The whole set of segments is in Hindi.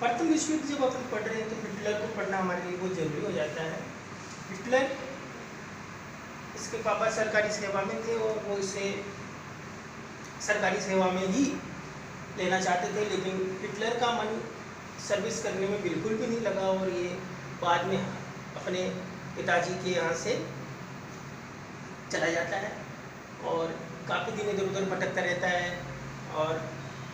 प्रथम विश्व युद्ध जब अपन पढ़ रहे हैं तो हिटलर को पढ़ना हमारे लिए बहुत जरूरी हो जाता है। हिटलर, इसके पापा सरकारी सेवा में थे और वो इसे सरकारी सेवा में ही लेना चाहते थे, लेकिन हिटलर का मन सर्विस करने में बिल्कुल भी नहीं लगा और ये बाद में अपने पिताजी के यहाँ से चला जाता है और काफ़ी दिन इधर उधर भटकता रहता है और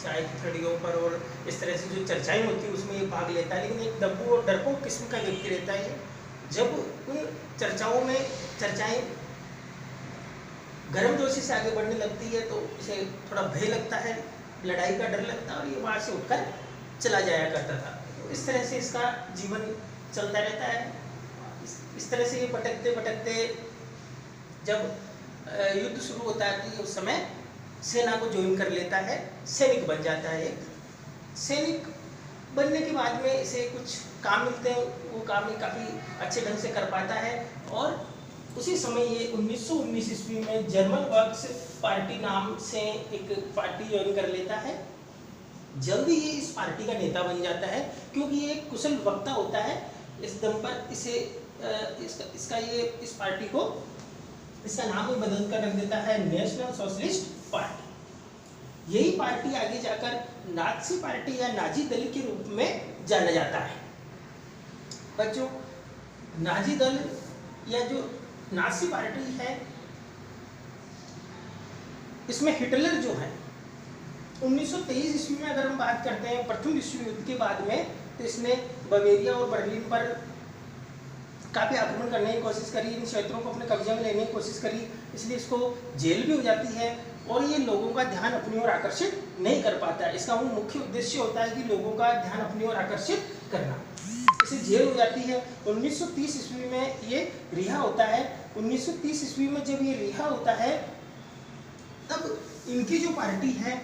चाय की थड़ियों पर और इस तरह से जो चर्चाएं होती हैं उसमें ये भाग लेता है। लेकिन एक दब्बू और डरपोक किस्म का व्यक्ति रहता है। जब उन चर्चाओं में चर्चाएं गर्मजोशी से आगे बढ़ने लगती है तो इसे थोड़ा भय लगता है, लड़ाई का डर लगता है और ये वहाँ से उठकर चला जाया करता था। तो इस तरह से इसका जीवन चलता रहता है। इस तरह से ये भटकते भटकते जब युद्ध शुरू होता है तो उस समय सेना को ज्वाइन कर लेता है, सैनिक बन जाता है। सैनिक बनने के बाद में इसे कुछ काम मिलते हैं, वो काम ये काफ़ी अच्छे ढंग से कर पाता है और उसी समय ये 1919 ईस्वी में जर्मन वर्क्स पार्टी नाम से एक पार्टी ज्वाइन कर लेता है। जल्दी ये इस पार्टी का नेता बन जाता है क्योंकि ये एक कुशल वक्ता होता है। इस दम पर इसे इस पार्टी को इसका नाम भी बदल कर रख देता है नेशनल सोशलिस्ट पार्टी। यही पार्टी आगे जाकर नाजी पार्टी या नाजी दल के रूप में जाना जाता है। बच्चों, नाजी दल या जो नाजी पार्टी है इसमें हिटलर जो है 1923 ईस्वी में अगर हम बात करते हैं प्रथम विश्व युद्ध के बाद में, तो इसने बवेरिया और बर्लिन पर काफ़ी आक्रमण करने की कोशिश करी, इन क्षेत्रों को अपने कब्जे में लेने की कोशिश करी, इसलिए इसको जेल भी हो जाती है और ये लोगों का ध्यान अपनी ओर आकर्षित नहीं कर पाता है। इसका वो मुख्य उद्देश्य होता है कि लोगों का ध्यान अपनी ओर आकर्षित करना। इसे जेल हो जाती है। 1930 ईस्वी में ये रिहा होता है। 1930 ईस्वी में जब ये रिहा होता है तब इनकी जो पार्टी है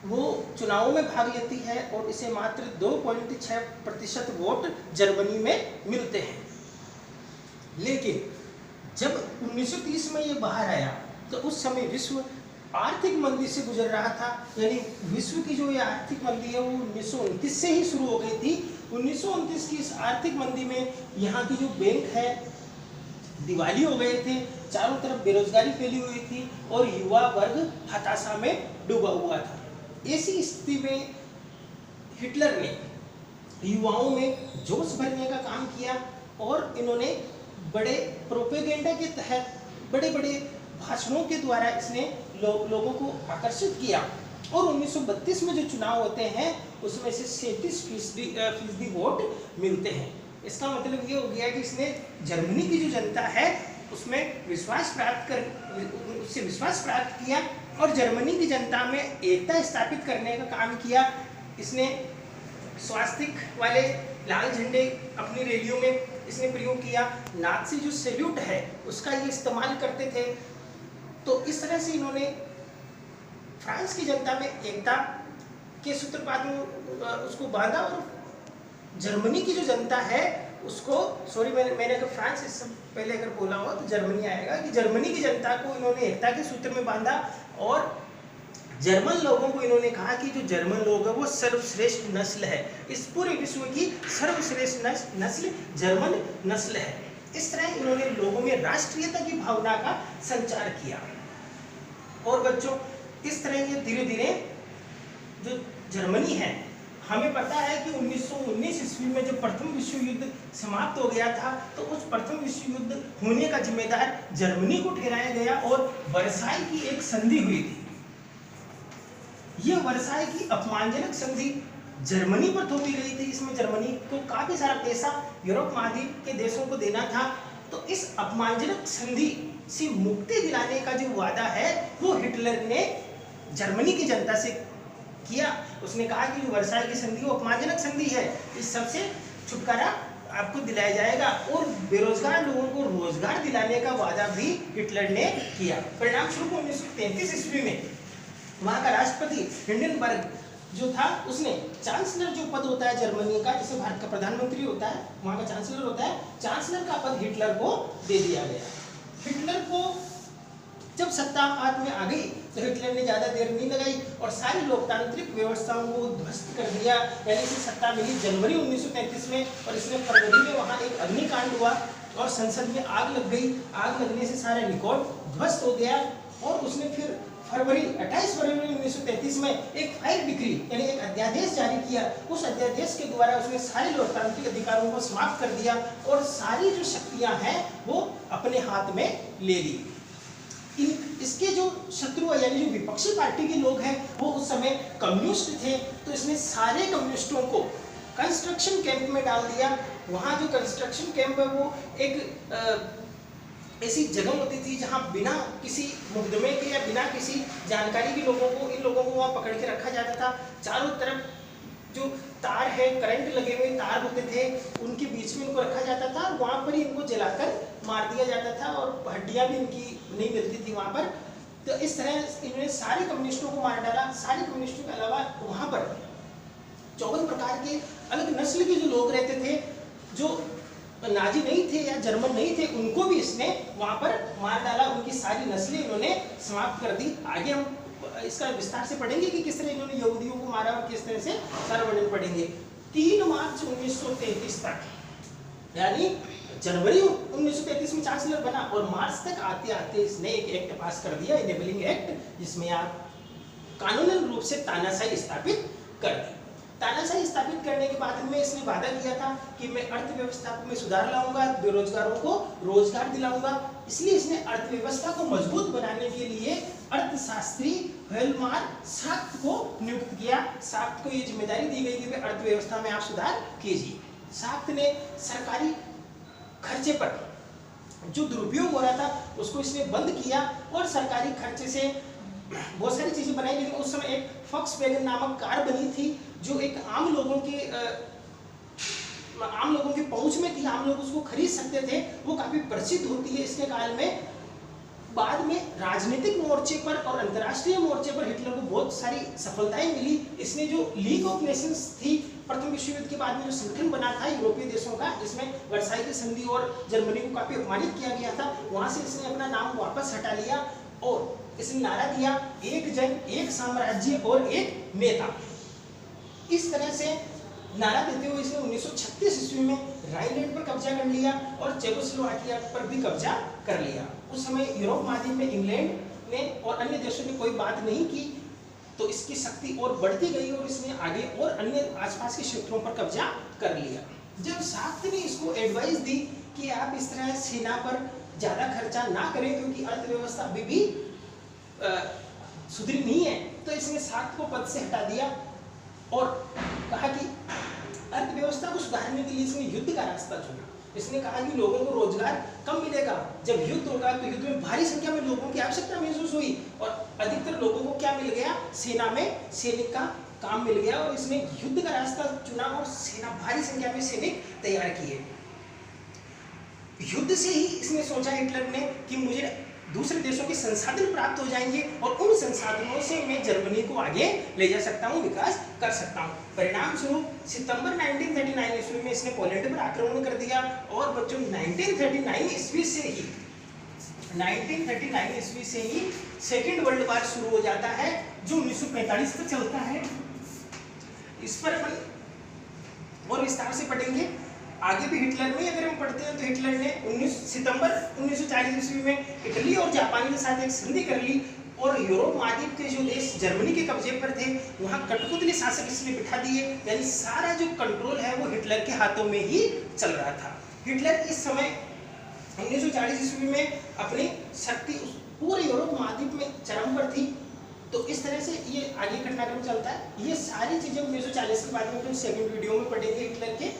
वो चुनावों में भाग लेती है और इसे मात्र 2.6% वोट जर्मनी में मिलते हैं। लेकिन जब 1930 में ये बाहर आया तो उस समय विश्व आर्थिक मंदी से गुजर रहा था। यानी विश्व की जो ये आर्थिक मंदी है वो 1929 से ही शुरू हो गई थी। 1929 की इस आर्थिक मंदी में यहाँ की जो बैंक है दिवाली हो गए थे, चारों तरफ बेरोजगारी फैली हुई थी और युवा वर्ग हताशा में डूबा हुआ था। ऐसी स्थिति में हिटलर ने युवाओं में जोश भरने का काम किया और इन्होंने बड़े प्रोपेगेंडा के तहत बड़े बड़े भाषणों के द्वारा इसने लोगों को आकर्षित किया और 1932 में जो चुनाव होते हैं उसमें से 37% वोट मिलते हैं। इसका मतलब ये हो गया कि इसने जर्मनी की जो जनता है उसमें विश्वास प्राप्त किया और जर्मनी की जनता में एकता स्थापित करने का काम किया। इसने स्वास्तिक वाले लाल झंडे अपनी रैलियों में इसने प्रयोग किया। नाज़ी जो सैल्यूट है उसका ये इस्तेमाल करते थे। तो इस तरह से इन्होंने फ्रांस की जनता में एकता के सूत्रपात में उसको बांधा और जर्मनी की जो जनता है उसको, सॉरी मैंने अगर फ्रांस इससे पहले अगर बोला हो तो जर्मनी आएगा, कि जर्मनी की जनता को इन्होंने एकता के सूत्र में बांधा और जर्मन लोगों को इन्होंने कहा कि जो जर्मन लोग है वो सर्वश्रेष्ठ नस्ल है, इस पूरे विश्व की सर्वश्रेष्ठ नस्ल जर्मन नस्ल है। इस तरह इन्होंने लोगों में राष्ट्रीयता की भावना का संचार किया। और बच्चों, इस तरह ये धीरे धीरे जो जर्मनी है, हमें पता है कि 1919 ईस्वी में जब प्रथम विश्व युद्ध समाप्त हो गया था तो उस प्रथम विश्व युद्ध होने का जिम्मेदार जर्मनी को ठहराया गया और वर्साई की एक संधि हुई थी। यह वर्साई की अपमानजनक संधि जर्मनी पर थोपी गई थी। इसमें जर्मनी को काफी सारा पैसा यूरोप महाद्वीप के देशों को देना था। तो इस अपमानजनक संधि से मुक्ति दिलाने का जो वादा है वो हिटलर ने जर्मनी की जनता से किया। उसने कहा कि जो वर्साई की संधि वो अपमानजनक संधि है, इस सबसे छुटकारा आपको दिलाया जाएगा और बेरोजगार लोगों को रोजगार दिलाने का वादा भी हिटलर ने किया। परिणाम स्वरूप 1933 ईस्वी में वहाँ का राष्ट्रपति हिंडनबर्ग जो था उसने चांसलर जो पद होता है जर्मनी का, जैसे भारत का प्रधानमंत्री होता है वहाँ का चांसलर होता है, चांसलर का पद हिटलर को दे दिया गया। हिटलर को जब सत्ता हाथ में आ गई तो हिटलर ने ज़्यादा देर नहीं लगाई और सारी लोकतांत्रिक व्यवस्थाओं को ध्वस्त कर दिया। यानी इसे सत्ता मिली जनवरी 1933 में और इसमें फरवरी में वहाँ एक अग्निकांड हुआ और संसद में आग लग गई। आग लगने से सारा रिकॉर्ड ध्वस्त हो गया और उसने फिर 28 फरवरी 1933 में एक फायर डिक्री यानी एक अध्यादेश जारी किया। उस अध्यादेश के द्वारा उसने सारे लोकतांत्रिक अधिकारों को समाप्त कर दिया और सारी जो शक्तियां हैं वो अपने हाथ में ले ली। इसके जो शत्रु यानी जो विपक्षी पार्टी के लोग हैं वो उस समय कम्युनिस्ट थे, तो इसने सारे कम्युनिस्टों को कंस्ट्रक्शन कैंप में डाल दिया। वहाँ जो कंस्ट्रक्शन कैंप है वो एक ऐसी जगह होती थी जहाँ बिना किसी मुकदमे के या बिना किसी जानकारी के इन लोगों को वहाँ पकड़ के रखा जाता था। चारों तरफ जो तार है, करंट लगे हुए तार होते थे, उनके बीच में इनको रखा जाता था और वहाँ पर ही इनको जलाकर मार दिया जाता था और हड्डियाँ भी इनकी नहीं मिलती थी वहाँ पर। तो इस तरह इन्होंने सारे कम्युनिस्टों को मार डाला। सारे कम्युनिस्टों के अलावा वहाँ पर 54 प्रकार के अलग नस्ल के जो लोग रहते थे, जो नाजी नहीं थे या जर्मन नहीं थे, उनको भी इसने वहां पर मार डाला। उनकी सारी नस्लें इन्होंने समाप्त कर दी। आगे हम इसका विस्तार से पढ़ेंगे कि किस तरह इन्होंने यहूदियों को मारा और किस तरह से सारा वर्णन पढ़ेंगे। 3 मार्च 1933 तक यानी जनवरी 1933 में चांसलर बना और मार्च तक आते आते इसने एक एक्ट पास कर दिया, इनेबलिंग एक्ट, जिसमें आप कानूनन रूप से तानाशाही स्थापित कर दी। तानाशाही स्थापित करने के बाद में इसने वादा किया था कि मैं अर्थव्यवस्था में सुधार लाऊंगा, बेरोजगारों को रोजगार दिलाऊंगा। इसलिए इसने अर्थव्यवस्था को मजबूत बनाने के लिए अर्थशास्त्री हेलमार साख्त को नियुक्त किया। साख्त को ये जिम्मेदारी दी गई कि अर्थव्यवस्था में आप सुधार कीजिए। साख्त ने सरकारी खर्चे पर जो दुरुपयोग हो रहा था उसको इसने बंद किया और सरकारी खर्चे से बहुत सारी चीजें बनाई। लेकिन उस समय एक फॉक्सवैगन नामक कार बनी थी जो एक आम लोगों के पहुंच में थी, आम लोग उसको खरीद सकते थे, वो काफी प्रसिद्ध होती है इसके काल में। बाद में राजनीतिक मोर्चे पर और अंतर्राष्ट्रीय मोर्चे पर हिटलर को बहुत सारी सफलताएं मिली। इसने जो लीग ऑफ नेशंस थी, प्रथम विश्व युद्ध के बाद में जो संगठन बना था यूरोपीय देशों का, इसमें वर्साई की संधि और जर्मनी को काफी अपमानित किया गया था, वहां से इसने अपना नाम वापस हटा लिया और इसने नारा दिया, एक जन, एक साम्राज्य और एक नेता। इस तरह से नारा देते हुए इसने 1936 ईस्वी में राइनलैंड पर कब्जा कर लिया और चेकोस्लोवाकिया पर भी कब्जा कर लिया। उस समय यूरोप महाद्वीप में इंग्लैंड ने और अन्य देशों ने कोई बात नहीं की, तो इसकी शक्ति और बढ़ती गई और इसने आगे और अन्य आसपास के क्षेत्रों पर कब्जा कर लिया। जब साख्त ने इसको एडवाइस दी कि आप इस तरह सेना पर ज्यादा खर्चा ना करें क्योंकि अर्थव्यवस्था अभी भी सुधरी नहीं है, तो इसने साख्त को पद से हटा दिया और कहा कि अर्थव्यवस्था को सुधारने के लिए इसने युद्ध का रास्ता चुना। इसने कहा कि लोगों को रोजगार कम मिलेगा, जब युद्ध होगा तो युद्ध में भारी संख्या में लोगों की आवश्यकता महसूस हुई और अधिकतर लोगों को क्या मिल गया, सेना में सैनिक का काम मिल गया और इसने युद्ध का रास्ता चुना और सेना भारी संख्या में सैनिक तैयार किए। युद्ध से ही इसने सोचा हिटलर ने कि मुझे दूसरे देशों के संसाधन प्राप्त हो जाएंगे और उन संसाधनों से मैं जर्मनी को आगे ले जा सकता हूं, विकास कर सकता हूं। परिणाम स्वरूप सितंबर 1939 ईस्वी में इसने पोलैंड पर आक्रमण कर दिया और बच्चों 1939 ईस्वी से ही सेकेंड वर्ल्ड वॉर शुरू हो जाता है जो 1945 तक चलता है। इस पर अपन और विस्तार से पढ़ेंगे। आगे भी हिटलर में अगर हम पढ़ते हैं तो हिटलर ने 19 सितंबर 1940 ईस्वी में इटली और जापान के साथ एक संधि कर ली और यूरोप महाद्वीप के जो देश जर्मनी के कब्जे पर थे वहां कठपुतली शासक इसने बिठा दिए, यानी सारा जो कंट्रोल है वो हिटलर के हाथों में ही चल रहा था। हिटलर इस समय 1940 ईस्वी में अपनी शक्ति पूरे यूरोप महाद्वीप में चरम पर थी। तो इस तरह से ये आगे घटनाक्रम चलता है। ये सारी चीजें 1940 के बाद में सेकंड वीडियो में पढ़ेंगे हिटलर के